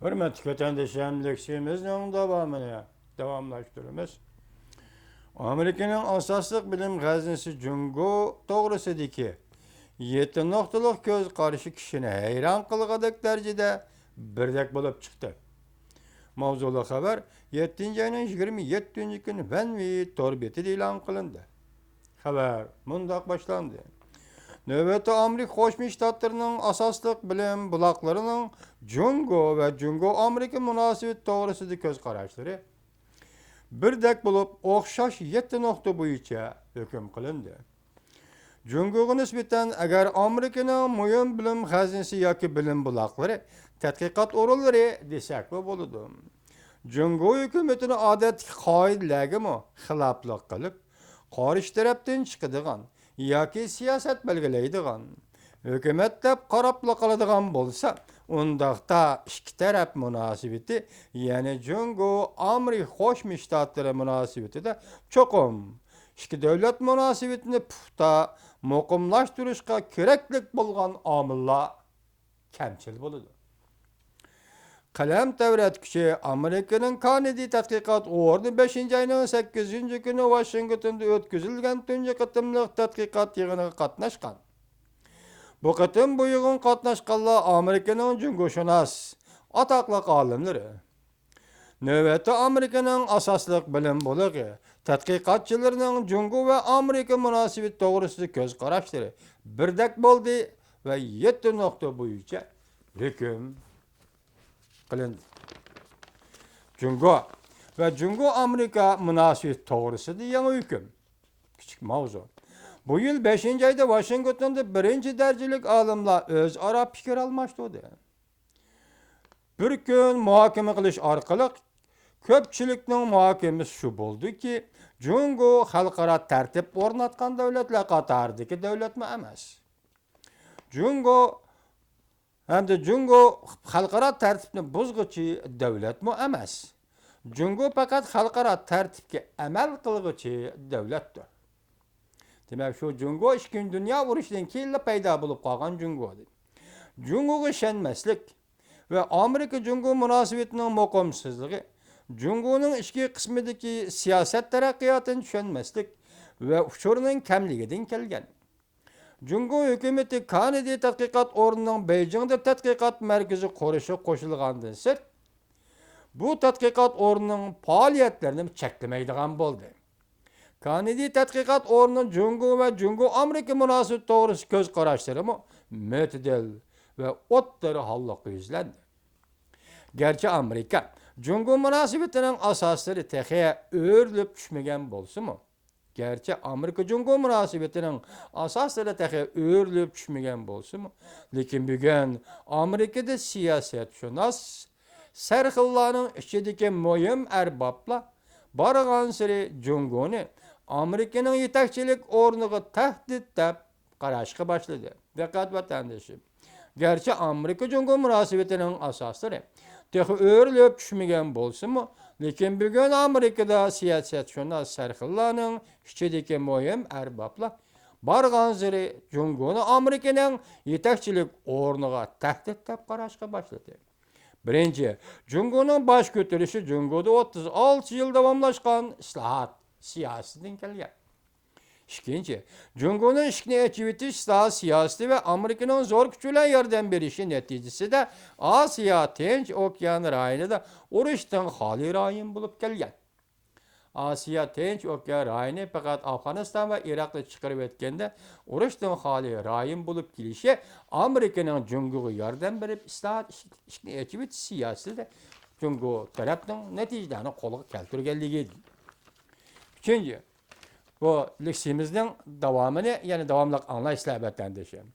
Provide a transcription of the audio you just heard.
Hürmetli vatandaşlarım, leksiyemizin devamını davamlaştırırız. Amerika'nın asaslık bilim hazinesi Jungo doğrusidiki 7 noktalık göz karşı kişini hayran kılgadık derecede birdek bulup çıktı. Mavzulu haber 7. ayının 27. günü Venvi torbeti ilan kılındı. Haber mundak başlandı. Növbeti Amerika Koşmuş Ştatlarının asaslık bilim bulaklarının Jungo ve Jungo Amerika münasebet doğrusudaki göz kararları birdek bulup okşaş 7 nokta boyunca hüküm kılındı. Jungo'ya nispeten eğer Amerika'nın mühim bilim hazinesi yoki bilim bulakları tadqiqat orunları desek mi boludu. Jungo hükümetini adet qoidalarga xiloflik qilib, qarshi tarafdan chiqadigan yoki siyosat belgilaydigan hukumat deb qarab qoladigan bo'lsa, undaqda ikki taraf munosabati, ya'ni Jungo Amerika Qo'shma Shtatlari munosabatida cho'qim ikki davlat munosabatini puxta muqimlashtirishga keraklik bo'lgan omillar kamchil bo'ladi. Kalem devretçi Amerika'nın Kennedy Tadqiqat Ordu 5. ayının 8. günü Washington'da ötküzülgen tünce kıtımlık tadqiqat yığınına katnaşkan. Bu kıtım bu yığın katnaşkanlar Amerika'nın cungoşunas, ataklık alimleri. Növbeti Amerika'nın asaslık bilim buluğu, tadqiqatçılarının Jungo ve Amerika münasebet doğrusu göz kararları birdek buldu ve 7 nokta boyunca hüküm kılındı. Jungo ve Jungo Amerika münasebet doğrusu diye hüküm. Küçük mavzu. Bu yıl 5. ayda Washington'da 1. derecelik alimler öz ara fikir almıştı. Bir gün muhakeme kılış arkalık köpçülüknün muhakemesi şu buldu ki Jungo halkara tertip ornatkan devletler Katar'daki devlet mi emas. Jungo hem de Jungo halkara tertipni buzgıcı devlet mi emas. Jungo fakat halkara tertipke emel kılgıcı devlettir. Demek şu Jungo 2. Dünya vuruşundan keyin payda bulup kalgan Jungo'dur. Jungo'ga şenmeslik ve Amerika-Jungo münasebetinin muqimsizligi, Jungo'nun içki kısmındaki siyaset terakkiyatını düşünmeslik ve uçurunun kemliginden kelgen. Jungo hükümeti Kennedy Tadqiqat Ordu'nun Beijing'de tadqiqat merkezi kuruşu koşulgandan sırt, bu tadqiqat Ordu'nun faaliyetlerini çeklemeydigan boldu. Kennedy Tadqiqat Ordu'nun Jungo ve Jungo Amerika münasebet doğrusu göz kararları mütedel ve otları hallıkı izlendi. Gerçi Amerika, Jungo münasebetinin asasları tekiye örülüp düşmegen bolsu mu? Gerçi Amerika-Jungo münasebetinin asasları tekiye örülüp düşmegen bolsu mu? Lekin bugün Amerika'da siyaset şunas, serhillarının içindeki mühim erbapla, bargan siri Jungo'nu Amerika'nın yetakçilik ornuğu tehdit dep qarashga başladı. Dikkat vatandaşım. Gerçi Amerika-Jungo münasebetinin asasları tehi örülüp düşmegen bolsa mu? Lekin bugün Amerika'da siyaset şuna serhillarının içindeki mühim erbapla bargan siri Jungo'nu Amerika'nın yetakçilik ornuğu tehdit dep qarashga başladı. Birinci, Jungo'nun baş götürüşü Jungo'da 36 yıl davamlaşkan islahat siyasetinden kelgen. İkinci, Jungo'nun işkine etiviti islahat siyaseti ve Amerika'nın zor küçülen yardım berişi neticesi de Asya Tinç Okyan rayonida urushdan xoli rayon bulup kelgen. Asya Tinç Okyan rayoni fakat Afganistan ve Irak'ta çıkarıp etkende urushdan xoli rayon bulup kelişi Amerika'nın Jungo'ga yardım berip islahat işkine etiviti siyaseti de Jungo tarafının neticelerini kolu keltirgenligidir. Üçüncü, bu leksiyemizin devamını, yani devamlılık anlayışla vatandaşım.